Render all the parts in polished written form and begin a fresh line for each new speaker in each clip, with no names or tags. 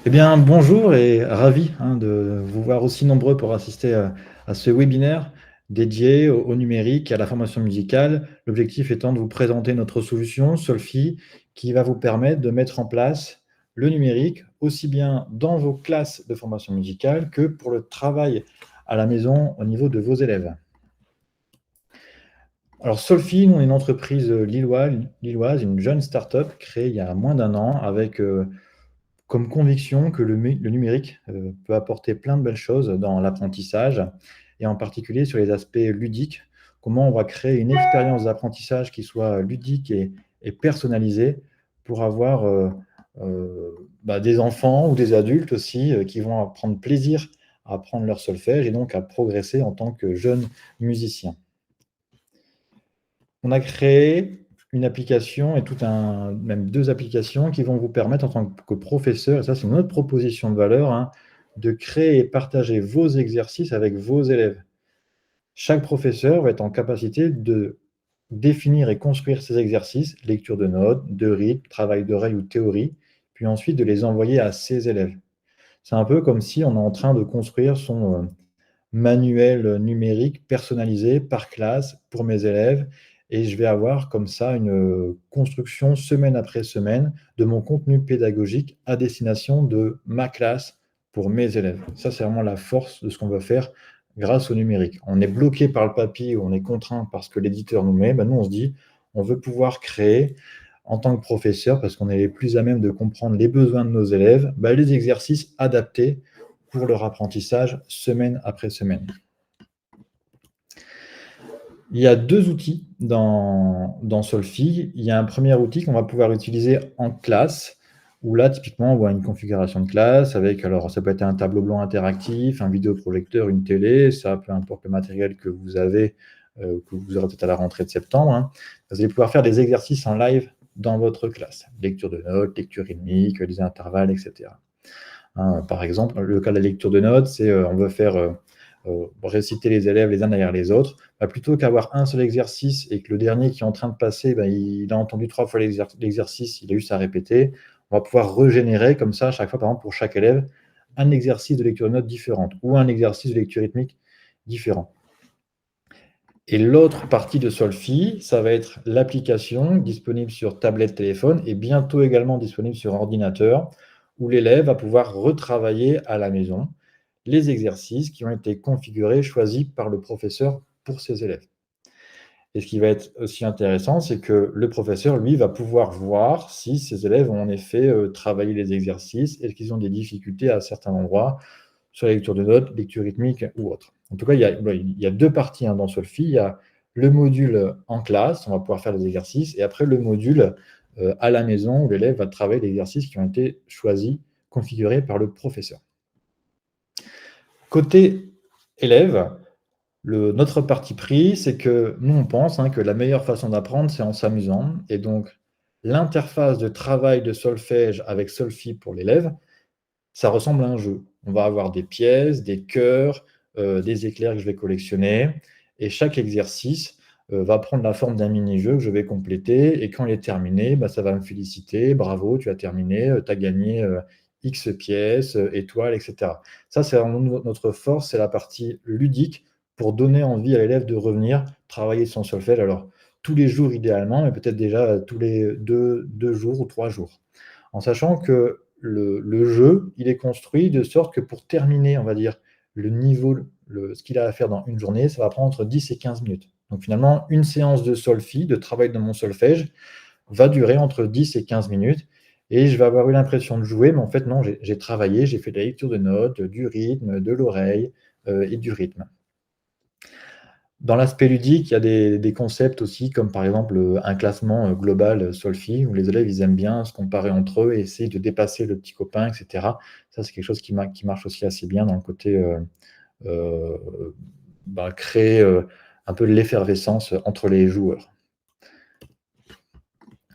Eh bien, bonjour et ravi de vous voir aussi nombreux pour assister à ce webinaire dédié au numérique et à la formation musicale. L'objectif étant de vous présenter notre solution Solfi qui va vous permettre de mettre en place le numérique aussi bien dans vos classes de formation musicale que pour le travail à la maison au niveau de vos élèves. Alors Solfi, nous, on est une entreprise lilloise, une jeune start-up créée il y a moins d'un an avec comme conviction que le numérique peut apporter plein de belles choses dans l'apprentissage et en particulier sur les aspects ludiques. Comment on va créer une expérience d'apprentissage qui soit ludique et personnalisée pour avoir des enfants ou des adultes aussi qui vont prendre plaisir à apprendre leur solfège et donc à progresser en tant que jeunes musiciens. On a créé une application et même 2 applications qui vont vous permettre en tant que professeur, et ça c'est notre proposition de valeur, de créer et partager vos exercices avec vos élèves. Chaque professeur va être en capacité de définir et construire ses exercices, lecture de notes, de rythme, travail d'oreille ou théorie, puis ensuite de les envoyer à ses élèves. C'est un peu comme si on est en train de construire son manuel numérique personnalisé par classe pour mes élèves et je vais avoir comme ça une construction semaine après semaine de mon contenu pédagogique à destination de ma classe pour mes élèves. Ça, c'est vraiment la force de ce qu'on veut faire grâce au numérique. On est bloqué par le papier ou on est contraint parce que l'éditeur nous met, nous on se dit, on veut pouvoir créer en tant que professeur, parce qu'on est les plus à même de comprendre les besoins de nos élèves, les exercices adaptés pour leur apprentissage semaine après semaine. Il y a 2 outils dans Solfi. Il y a un premier outil qu'on va pouvoir utiliser en classe, où là, typiquement, on voit une configuration de classe avec, alors ça peut être un tableau blanc interactif, un vidéoprojecteur, une télé, ça, peu importe le matériel que vous avez, que vous aurez peut-être à la rentrée de septembre. Vous allez pouvoir faire des exercices en live dans votre classe. Lecture de notes, lecture rythmique, des intervalles, etc. Par exemple, le cas de la lecture de notes, c'est on veut faire réciter les élèves les uns derrière les autres. Plutôt qu'avoir un seul exercice et que le dernier qui est en train de passer, il a entendu 3 fois l'exercice, il a juste à répéter, on va pouvoir régénérer comme ça, à chaque fois, par exemple, pour chaque élève, un exercice de lecture de notes différente ou un exercice de lecture rythmique différent. Et l'autre partie de Solfi, ça va être l'application disponible sur tablette, téléphone et bientôt également disponible sur ordinateur, où l'élève va pouvoir retravailler à la maison les exercices qui ont été configurés, choisis par le professeur pour ses élèves. Et ce qui va être aussi intéressant, c'est que le professeur, lui, va pouvoir voir si ses élèves ont en effet travaillé les exercices, est-ce qu'ils ont des difficultés à certains endroits, sur la lecture de notes, lecture rythmique ou autre. En tout cas, il y a 2 parties dans Solfi. Il y a le module en classe, on va pouvoir faire les exercices, et après le module à la maison, où l'élève va travailler les exercices qui ont été choisis, configurés par le professeur. Côté élève, notre parti pris, c'est que nous, on pense que la meilleure façon d'apprendre, c'est en s'amusant. Et donc, l'interface de travail de solfège avec Solfi pour l'élève, ça ressemble à un jeu. On va avoir des pièces, des chœurs, des éclairs que je vais collectionner. Et chaque exercice va prendre la forme d'un mini-jeu que je vais compléter. Et quand il est terminé, ça va me féliciter. Bravo, tu as terminé, tu as gagné X pièces, étoiles, etc. Ça, c'est vraiment notre force, c'est la partie ludique pour donner envie à l'élève de revenir travailler son solfège. Alors, tous les jours idéalement, mais peut-être déjà tous les 2 jours ou 3 jours. En sachant que le jeu, il est construit de sorte que pour terminer, on va dire, le niveau, ce qu'il a à faire dans une journée, ça va prendre entre 10 et 15 minutes. Donc finalement, une séance de solfi, de travail de mon solfège, va durer entre 10 et 15 minutes et je vais avoir eu l'impression de jouer, mais en fait non, j'ai travaillé, j'ai fait de la lecture de notes, du rythme, de l'oreille et du rythme. Dans l'aspect ludique, il y a des concepts aussi, comme par exemple un classement global Solfi, où les élèves ils aiment bien se comparer entre eux et essayer de dépasser le petit copain, etc. Ça, c'est quelque chose qui marche aussi assez bien dans le côté euh, créer un peu l'effervescence entre les joueurs.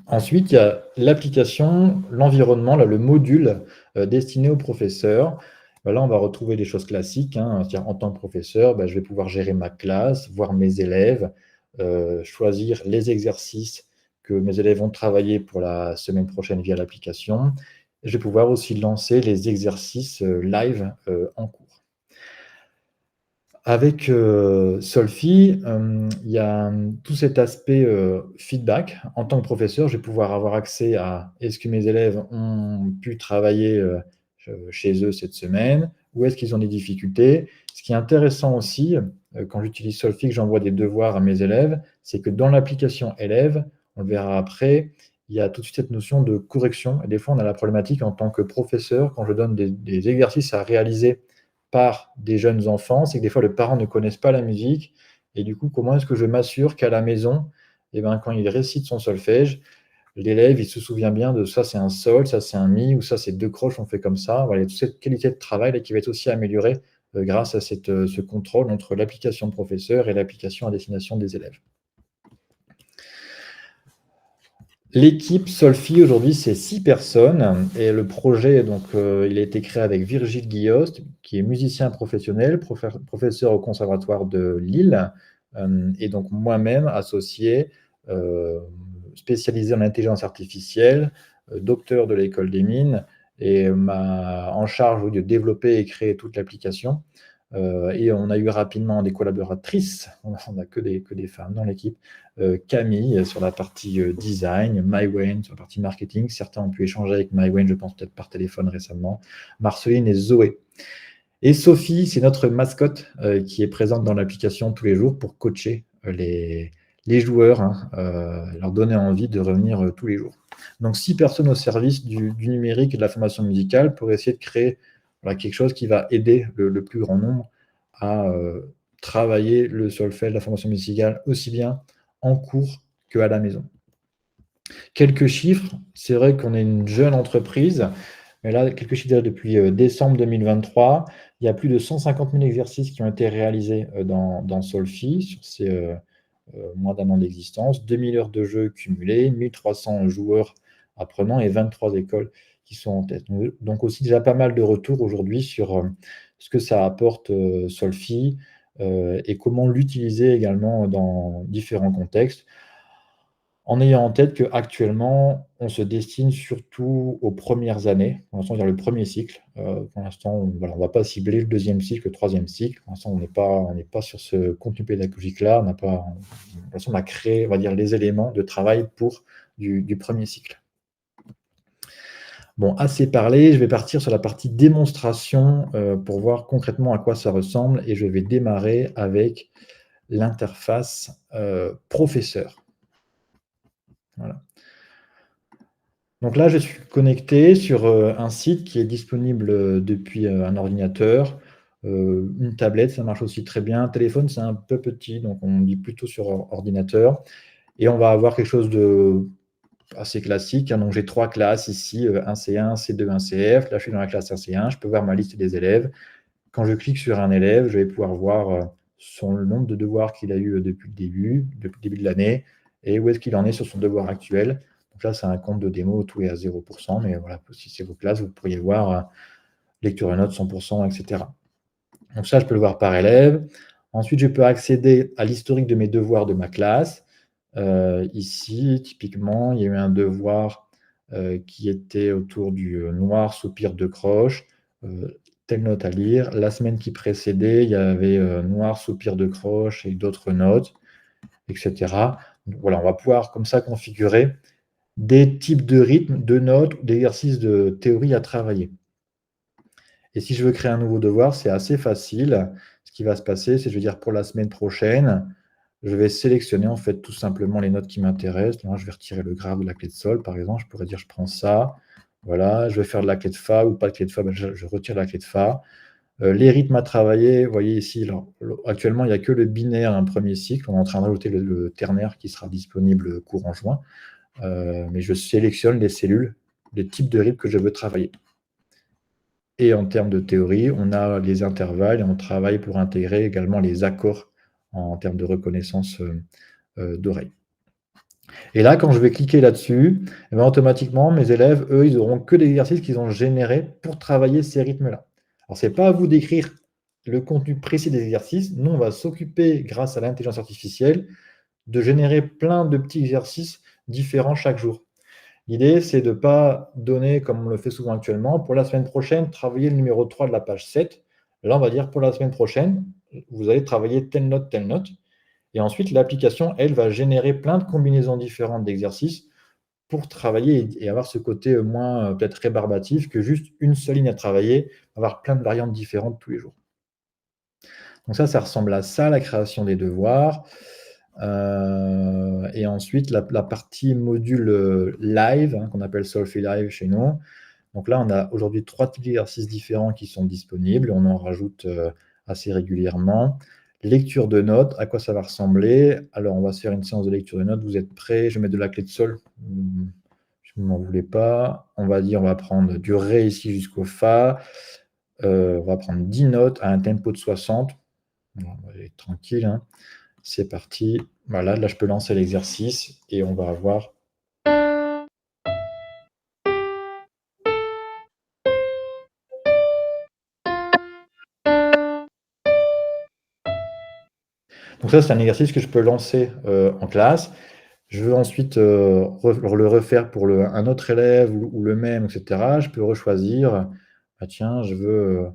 Ensuite, il y a l'application, l'environnement, le module destiné aux professeurs. Là, on va retrouver des choses classiques. C'est-à-dire, en tant que professeur, je vais pouvoir gérer ma classe, voir mes élèves, choisir les exercices que mes élèves vont travailler pour la semaine prochaine via l'application. Je vais pouvoir aussi lancer les exercices live en cours. Avec Solfi, il y a tout cet aspect feedback. En tant que professeur, je vais pouvoir avoir accès à: est-ce que mes élèves ont pu travailler chez eux cette semaine? Où est-ce qu'ils ont des difficultés? Ce qui est intéressant aussi, quand j'utilise Solfi, que j'envoie des devoirs à mes élèves, c'est que dans l'application élève, on le verra après, il y a tout de suite cette notion de correction. Et des fois, on a la problématique en tant que professeur, quand je donne des exercices à réaliser par des jeunes enfants, c'est que des fois, les parents ne connaissent pas la musique. Et du coup, comment est-ce que je m'assure qu'à la maison, eh ben, quand il récite son solfège, l'élève, il se souvient bien de ça, c'est un sol, ça, c'est un mi, ou ça, c'est deux croches, on fait comme ça. Voilà, il y a toute cette qualité de travail là, qui va être aussi améliorée grâce à ce contrôle entre l'application de professeur et l'application à destination des élèves. L'équipe Solfi, aujourd'hui, c'est 6 personnes et le projet, donc, il a été créé avec Virgile Guillost, qui est musicien professionnel, professeur au Conservatoire de Lille, et donc moi-même, associé, spécialisé en intelligence artificielle, docteur de l'École des Mines et en charge de développer et créer toute l'application. Et on a eu rapidement des collaboratrices, on n'a que des femmes dans l'équipe. Camille sur la partie design, Mywen sur la partie marketing. Certains ont pu échanger avec Mywen, je pense peut-être par téléphone récemment. Marceline et Zoé. Et Sophie, c'est notre mascotte qui est présente dans l'application tous les jours pour coacher les joueurs, hein, leur donner envie de revenir tous les jours. Donc 6 personnes au service du numérique et de la formation musicale pour essayer de créer quelque chose qui va aider le plus grand nombre à travailler le solfège, la formation musicale, aussi bien en cours qu'à la maison. Quelques chiffres, c'est vrai qu'on est une jeune entreprise, mais là, quelques chiffres depuis décembre 2023, il y a plus de 150 000 exercices qui ont été réalisés dans Solfi sur ces moins d'un an d'existence, 2000 heures de jeu cumulées, 1300 joueurs apprenants et 23 écoles qui sont en tête. Donc aussi déjà pas mal de retours aujourd'hui sur ce que ça apporte Solfi et comment l'utiliser également dans différents contextes, en ayant en tête qu'actuellement, on se destine surtout aux premières années, pour l'instant, vers le premier cycle. Pour l'instant, on ne va pas cibler le deuxième cycle, le troisième cycle. Pour l'instant, on n'est pas sur ce contenu pédagogique-là. Pour l'instant, on a créé, on va dire, les éléments de travail pour du premier cycle. Bon, assez parlé, je vais partir sur la partie démonstration pour voir concrètement à quoi ça ressemble et je vais démarrer avec l'interface professeur. Voilà. Donc là, je suis connecté sur un site qui est disponible depuis un ordinateur, une tablette, ça marche aussi très bien. Un téléphone, c'est un peu petit, donc on dit plutôt sur ordinateur. Et on va avoir quelque chose de assez classique, hein. Donc j'ai 3 classes ici, un C1, C2, un CF. Là, je suis dans la classe 1C1, je peux voir ma liste des élèves. Quand je clique sur un élève, je vais pouvoir voir le nombre de devoirs qu'il a eu depuis le début de l'année, et où est-ce qu'il en est sur son devoir actuel. Donc là, c'est un compte de démo, tout est à 0%, mais voilà, si c'est vos classes, vous pourriez voir lecture et notes 100%, etc. Donc ça, je peux le voir par élève. Ensuite, je peux accéder à l'historique de mes devoirs de ma classe. Ici, typiquement, il y a eu un devoir qui était autour du noir soupir de croche, telle note à lire. La semaine qui précédait, il y avait noir soupir de croche et d'autres notes, etc. Donc, voilà, on va pouvoir comme ça configurer des types de rythmes, de notes, d'exercices de théorie à travailler. Et si je veux créer un nouveau devoir, c'est assez facile. Ce qui va se passer, c'est, je veux dire, pour la semaine prochaine, je vais sélectionner en fait tout simplement les notes qui m'intéressent. Là, je vais retirer le grave de la clé de sol, par exemple. Je pourrais dire, je prends ça. Voilà, je vais faire de la clé de Fa ou pas de clé de Fa. Ben, je retire la clé de Fa. Les rythmes à travailler, vous voyez ici, actuellement, il n'y a que le binaire, un premier cycle. On est en train de rajouter le ternaire qui sera disponible courant juin. Mais je sélectionne les cellules, les types de rythmes que je veux travailler. Et en termes de théorie, on a les intervalles et on travaille pour intégrer également les accords en termes de reconnaissance d'oreille. Et là, quand je vais cliquer là-dessus, eh bien, automatiquement, mes élèves, eux, ils n'auront que l'exercice qu'ils ont généré pour travailler ces rythmes-là. Alors, ce n'est pas à vous d'écrire le contenu précis des exercices. Nous, on va s'occuper, grâce à l'intelligence artificielle, de générer plein de petits exercices différents chaque jour. L'idée, c'est de ne pas donner, comme on le fait souvent actuellement, pour la semaine prochaine, travailler le numéro 3 de la page 7. Là, on va dire pour la semaine prochaine, vous allez travailler telle note, telle note. Et ensuite, l'application, elle, va générer plein de combinaisons différentes d'exercices pour travailler et avoir ce côté moins peut-être rébarbatif que juste une seule ligne à travailler, avoir plein de variantes différentes tous les jours. Donc ça ressemble à ça, la création des devoirs. Et ensuite, la partie module live, hein, qu'on appelle Solfy Live chez nous. Donc là, on a aujourd'hui 3 types d'exercices différents qui sont disponibles. On en rajoute assez régulièrement. Lecture de notes, à quoi ça va ressembler? Alors, on va se faire une séance de lecture de notes. Vous êtes prêts? Je vais mettre de la clé de sol. Je ne m'en voulais pas. On va dire, on va prendre du Ré ici jusqu'au Fa. On va prendre 10 notes à un tempo de 60. On va aller tranquille, hein. C'est parti. Voilà, là, je peux lancer l'exercice et on va avoir. Donc ça, c'est un exercice que je peux lancer en classe. Je veux ensuite le refaire pour un autre élève ou le même, etc. Je peux rechoisir. Ah, tiens, je veux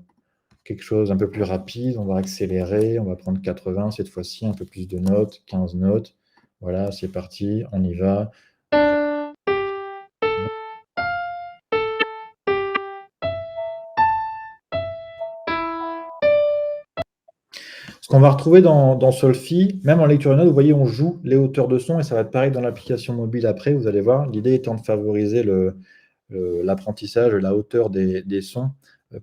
quelque chose un peu plus rapide. On va accélérer. On va prendre 80 cette fois-ci, un peu plus de notes, 15 notes. Voilà, c'est parti, on y va. Ce qu'on va retrouver dans Solfi, même en lecture de notes, vous voyez, on joue les hauteurs de son et ça va être pareil dans l'application mobile après, vous allez voir. L'idée étant de favoriser l'apprentissage, la hauteur des sons,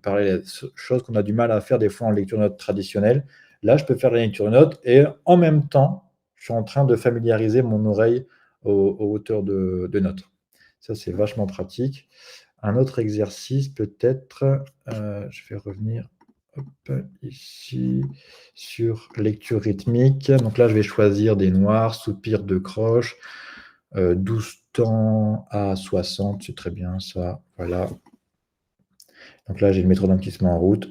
pareil, chose qu'on a du mal à faire des fois en lecture de notes traditionnelle. Là, je peux faire la lecture de notes et en même temps, je suis en train de familiariser mon oreille aux hauteurs de notes. Ça, c'est vachement pratique. Un autre exercice peut-être, je vais revenir ici sur lecture rythmique. Donc là, je vais choisir des noirs, soupir de croche, 12 temps à 60, c'est très bien ça. Voilà. Donc là, j'ai le métronome qui se met en route.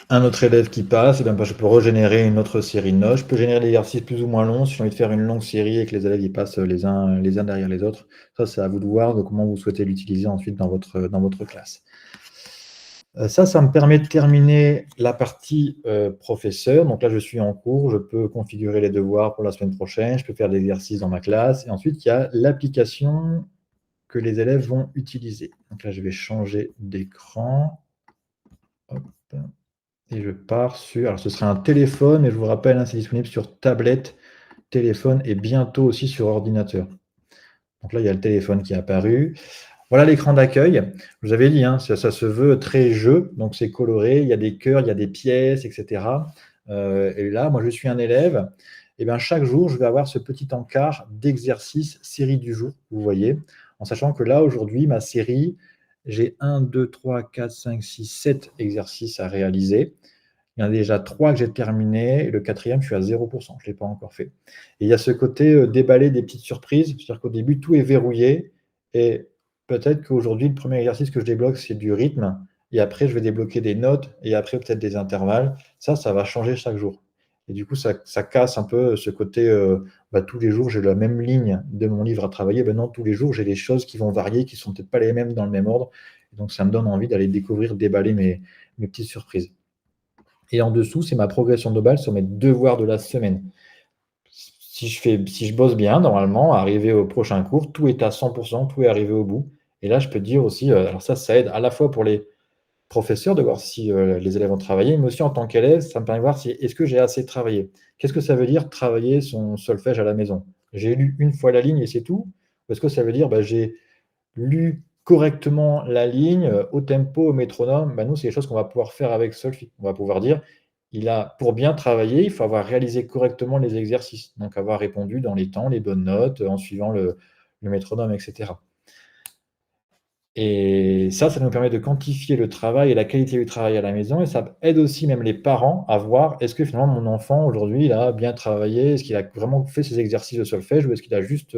Un autre élève qui passe, et bien, je peux régénérer une autre série de notes. Je peux générer des exercices plus ou moins longs si j'ai envie de faire une longue série et que les élèves y passent les uns derrière les autres. Ça, c'est à vous de voir de comment vous souhaitez l'utiliser ensuite dans votre classe. Ça me permet de terminer la partie professeur. Donc là, je suis en cours, je peux configurer les devoirs pour la semaine prochaine, je peux faire des exercices dans ma classe. Et ensuite, il y a l'application que les élèves vont utiliser. Donc là, je vais changer d'écran. Hop. Et je pars sur. Alors, ce sera un téléphone, mais je vous rappelle, hein, c'est disponible sur tablette, téléphone et bientôt aussi sur ordinateur. Donc là, il y a le téléphone qui est apparu. Voilà l'écran d'accueil. Je vous avais dit, hein, ça se veut très jeu, donc c'est coloré, il y a des cœurs, il y a des pièces, etc. Et là, moi, je suis un élève. Et bien, chaque jour, je vais avoir ce petit encart d'exercice série du jour, vous voyez, en sachant que là, aujourd'hui, ma série, j'ai 1, 2, 3, 4, 5, 6, 7 exercices à réaliser. Il y en a déjà 3 que j'ai terminés et le quatrième, je suis à 0 je ne l'ai pas encore fait. Et il y a ce côté, déballer des petites surprises, c'est-à-dire qu'au début, tout est verrouillé et peut-être qu'aujourd'hui, le premier exercice que je débloque, c'est du rythme et après, je vais débloquer des notes et après peut-être des intervalles. Ça va changer chaque jour et du coup, ça casse un peu ce côté, tous les jours, j'ai la même ligne de mon livre à travailler. Ben non, tous les jours, j'ai des choses qui vont varier, qui ne sont peut-être pas les mêmes dans le même ordre et donc ça me donne envie d'aller découvrir, déballer mes petites surprises. Et en dessous, c'est ma progression globale sur mes devoirs de la semaine. Si je bosse bien, normalement, arrivé au prochain cours, tout est à 100%, tout est arrivé au bout. Et là, je peux dire aussi, alors ça aide à la fois pour les professeurs de voir si les élèves ont travaillé, mais aussi en tant qu'élève, ça me permet de voir si est-ce que j'ai assez travaillé. Qu'est-ce que ça veut dire travailler son solfège à la maison? J'ai lu une fois la ligne et c'est tout? Ou est-ce que ça veut dire j'ai lu correctement la ligne, au tempo, au métronome? Nous, c'est des choses qu'on va pouvoir faire avec Solfi. On va pouvoir dire, pour bien travailler, il faut avoir réalisé correctement les exercices, donc avoir répondu dans les temps, les bonnes notes, en suivant le métronome, etc. Et ça nous permet de quantifier le travail et la qualité du travail à la maison et ça aide aussi même les parents à voir, est-ce que finalement mon enfant aujourd'hui, il a bien travaillé? Est-ce qu'il a vraiment fait ses exercices de solfège ou est-ce qu'il a juste,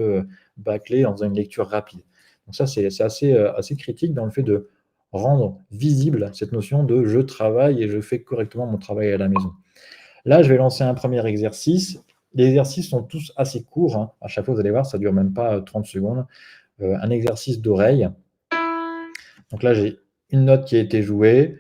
bâclé en faisant une lecture rapide? Donc ça, c'est assez critique dans le fait de rendre visible cette notion de «je travaille et je fais correctement mon travail à la maison». Là, je vais lancer un premier exercice. Les exercices sont tous assez courts, hein. À chaque fois, vous allez voir, ça dure même pas, 30 secondes. Un exercice d'oreille. Donc là, j'ai une note qui a été jouée.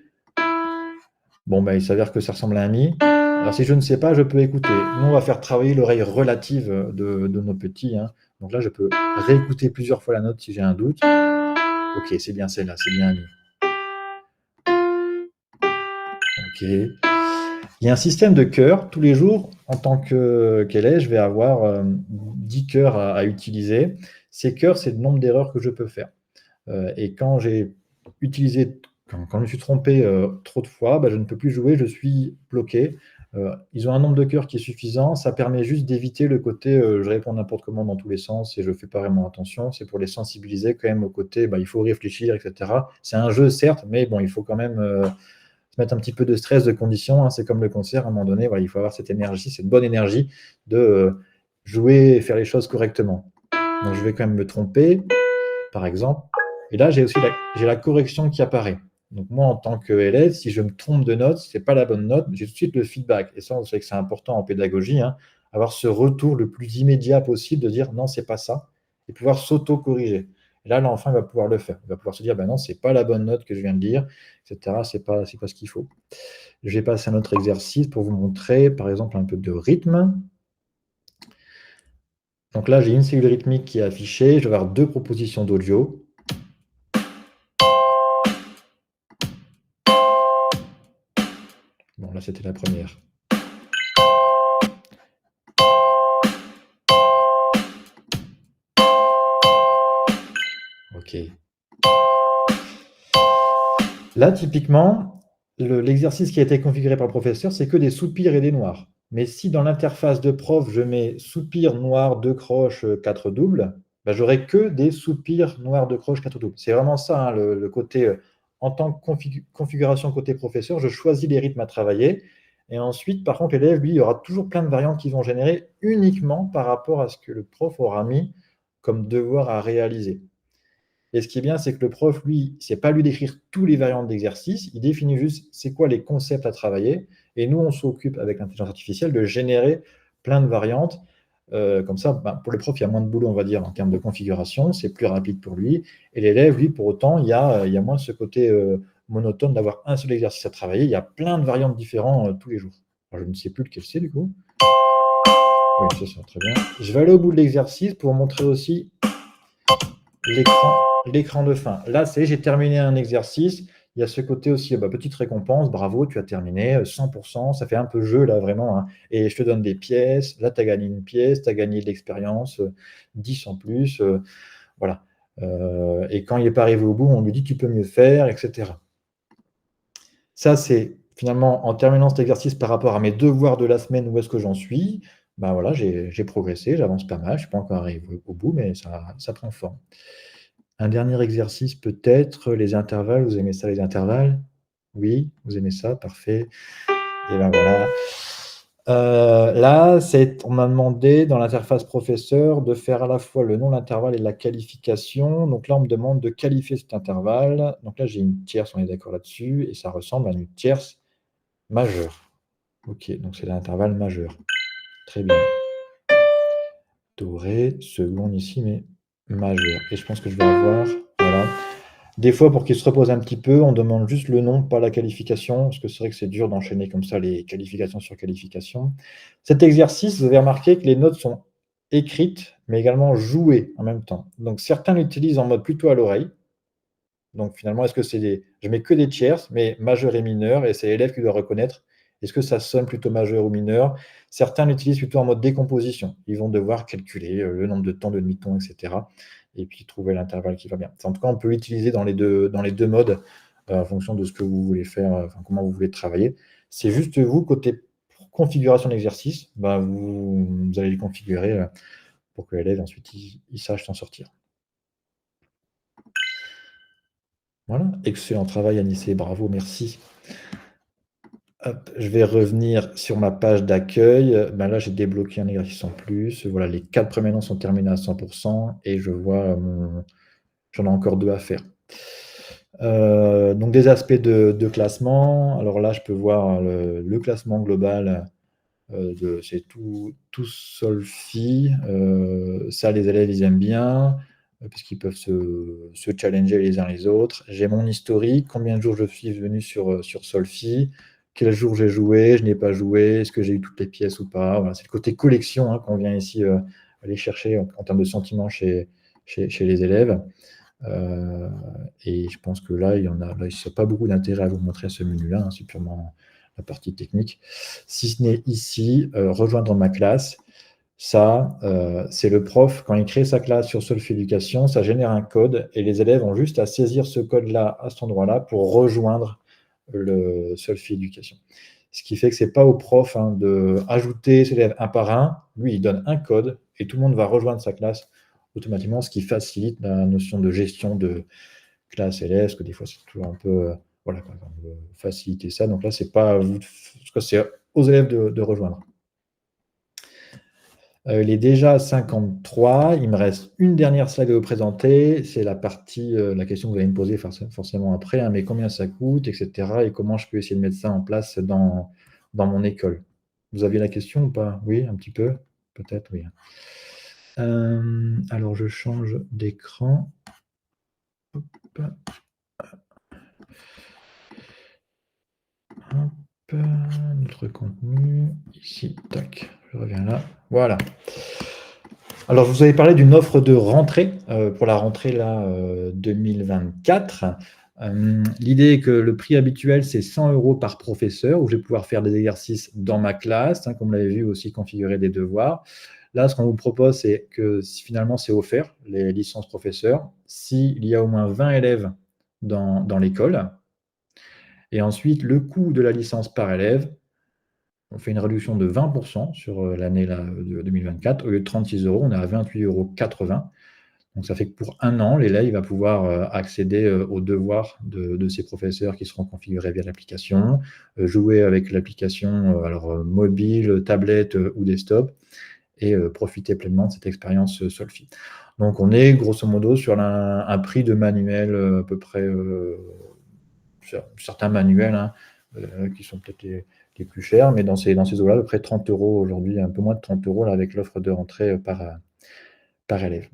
Bon, bah, il s'avère que ça ressemble à un mi. Alors si je ne sais pas, je peux écouter. Nous, on va faire travailler l'oreille relative, de nos petits, hein. Donc là, je peux réécouter plusieurs fois la note si j'ai un doute. OK, c'est bien celle-là, c'est bien un mi. OK. Il y a un système de chœurs. Tous les jours, en tant qu'élève, je vais avoir, 10 chœurs à utiliser. Ces chœurs, c'est le nombre d'erreurs que je peux faire. Et quand j'ai utilisé quand je me suis trompé, trop de fois, bah, je ne peux plus jouer, je suis bloqué. Ils ont un nombre de cœurs qui est suffisant, ça permet juste d'éviter le côté, je réponds n'importe comment dans tous les sens et je fais pas vraiment attention. C'est pour les sensibiliser quand même au côté, bah, il faut réfléchir et cetera. C'est un jeu certes, mais bon, il faut quand même, se mettre un petit peu de stress, de condition, hein. C'est comme le concert, à un moment donné, voilà, il faut avoir cette énergie, cette bonne énergie de, jouer et faire les choses correctement. Donc je vais quand même me tromper, par exemple. Et là, j'ai aussi la correction qui apparaît. Donc moi, en tant qu'élève, si je me trompe de note, c'est pas la bonne note, j'ai tout de suite le feedback. Et ça, on sait que c'est important en pédagogie, hein, avoir ce retour le plus immédiat possible de dire non, c'est pas ça, et pouvoir s'auto-corriger. Et là, l'enfant va pouvoir le faire. Il va pouvoir se dire, ben non, c'est pas la bonne note que je viens de lire, etc. C'est pas ce qu'il faut. Je vais passer à un autre exercice pour vous montrer, par exemple, un peu de rythme. Donc là, j'ai une cellule rythmique qui est affichée. Je vais avoir deux propositions d'audio. Bon, là, c'était la première. OK. Là, typiquement, l'exercice qui a été configuré par le professeur, c'est que des soupirs et des noirs. Mais si dans l'interface de prof, je mets soupir noir, 2 croches, 4 doubles, bah, j'aurai que des soupirs noirs, 2 croches, 4 doubles. C'est vraiment ça, hein, le côté, en tant que configuration côté professeur, je choisis les rythmes à travailler et ensuite, par contre, l'élève, lui, il y aura toujours plein de variantes qui vont générer uniquement par rapport à ce que le prof aura mis comme devoir à réaliser. Et ce qui est bien, c'est que le prof, lui, c'est pas lui d'écrire tous les variantes d'exercices, il définit juste c'est quoi les concepts à travailler. Et nous, on s'occupe avec l'intelligence artificielle de générer plein de variantes. Comme ça, ben, pour le prof, il y a moins de boulot, on va dire, en termes de configuration, c'est plus rapide pour lui. Et l'élève, lui, pour autant, il y a moins ce côté monotone d'avoir un seul exercice à travailler. Il y a plein de variantes différentes tous les jours. Alors, je ne sais plus lequel c'est, du coup. Oui, c'est ça, très bien. Je vais aller au bout de l'exercice pour montrer aussi l'écran l'écran de fin. Là, c'est j'ai terminé un exercice. Il y a ce côté aussi, bah, petite récompense, bravo, tu as terminé, 100 ça fait un peu jeu là vraiment, hein, et je te donne des pièces. Là, tu as gagné une pièce, tu as gagné de l'expérience, 10 en plus, voilà. Et quand il n'est pas arrivé au bout, on lui dit: «Tu peux mieux faire» et cetera. Ça, c'est finalement en terminant cet exercice par rapport à mes devoirs de la semaine, où est-ce que j'en suis? Ben voilà, j'ai progressé, j'avance pas mal, je suis pas encore arrivé au bout, mais ça prend forme. Un dernier exercice peut-être, les intervalles, vous aimez ça les intervalles? Oui, vous aimez ça, parfait et ben voilà. Là, on m'a demandé dans l'interface professeur de faire à la fois le nom de l'intervalle et la qualification. Donc là, on me demande de qualifier cet intervalle. Donc là, j'ai une tierce, on est d'accord là-dessus et ça ressemble à une tierce majeure. OK, donc c'est l'intervalle majeur. Très bien. Do, ré, seconde ici, mais majeur et je pense que je vais avoir voilà. Des fois, pour qu'il se repose un petit peu, on demande juste le nom, pas la qualification, parce que c'est vrai que c'est dur d'enchaîner comme ça les qualifications sur qualifications. Cet exercice, vous avez remarqué que les notes sont écrites, mais également jouées en même temps. Donc certains l'utilisent en mode plutôt à l'oreille. Donc finalement, est-ce que c'est des je mets que des tierces, mais majeur et mineur, et c'est l'élève qui doit reconnaître, est-ce que ça sonne plutôt majeur ou mineur? Certains l'utilisent plutôt en mode décomposition. Ils vont devoir calculer, le nombre de temps de demi-ton et cetera et puis trouver l'intervalle qui va bien. En tout cas, on peut l'utiliser dans les deux modes, en fonction de ce que vous voulez faire, enfin comment vous voulez travailler. C'est juste vous, côté configuration d'exercice, bah, vous allez le configurer, pour que l'élève ensuite il sache s'en sortir. Voilà, excellent travail Anissé, bravo, merci. Hop, je vais revenir sur ma page d'accueil. Ben là, j'ai débloqué un exercice en plus. Voilà, les 4 premiers noms sont terminés à 100 et je vois, J'en ai encore 2 à faire. Donc des aspects de classement. Alors là, je peux voir le classement global, c'est tout Solfi. Ça, les élèves, ils aiment bien, puisqu'ils peuvent se challenger les uns les autres. J'ai mon historique, combien de jours je suis venu sur Solfi, quel jour j'ai joué, je n'ai pas joué, est-ce que j'ai eu toutes les pièces ou pas. Voilà, c'est le côté collection, hein, qu'on vient ici aller chercher en termes de sentiments chez les élèves. Et je pense que là, il n'y a pas beaucoup d'intérêt à vous montrer ce menu-là, hein, c'est purement la partie technique. Si ce n'est ici, rejoindre ma classe, ça, c'est le prof, quand il crée sa classe sur Solfi Éducation, ça génère un code et les élèves ont juste à saisir ce code-là à cet endroit-là pour rejoindre le Solfi Éducation. Ce qui fait que ce n'est pas au prof, hein, d'ajouter ses élèves un par un. Lui, il donne un code et tout le monde va rejoindre sa classe automatiquement, ce qui facilite la notion de gestion de classe élève, parce que des fois, c'est toujours un peu, voilà, on veut faciliter ça. Donc là, c'est pas à vous, en tout cas, c'est aux élèves de rejoindre. Il est déjà 53. Il me reste une dernière slide à vous présenter. C'est la partie, la question que vous allez me poser forcément après, hein, mais combien ça coûte, etc. Et comment je peux essayer de mettre ça en place dans mon école. Vous aviez la question ou pas? Oui, un petit peu? Peut-être, oui. Alors, je change d'écran. Hop. Hop, notre contenu, ici, tac, je reviens là, voilà. Alors, je vous avais parlé d'une offre de rentrée, pour la rentrée là, 2024. L'idée est que le prix habituel, c'est 100 € par professeur, où je vais pouvoir faire des exercices dans ma classe, hein, comme vous l'avez vu aussi, configurer des devoirs. Là, ce qu'on vous propose, c'est que finalement, c'est offert, les licences professeurs, s'il y a au moins 20 élèves dans l'école. Et ensuite, le coût de la licence par élève, on fait une réduction de 20% sur l'année de 2024. Au lieu de 36 €, on est à 28,80 €. Donc ça fait que pour un an, l'élève va pouvoir accéder aux devoirs de ses professeurs qui seront configurés via l'application, jouer avec l'application mobile, tablette ou desktop, et profiter pleinement de cette expérience Solfi. Donc on est grosso modo sur un prix de manuel à peu près, certains manuels, hein, qui sont peut-être les plus chers, mais dans ces eaux-là, à peu près 30 € aujourd'hui, un peu moins de 30 € là, avec l'offre de rentrée par élève.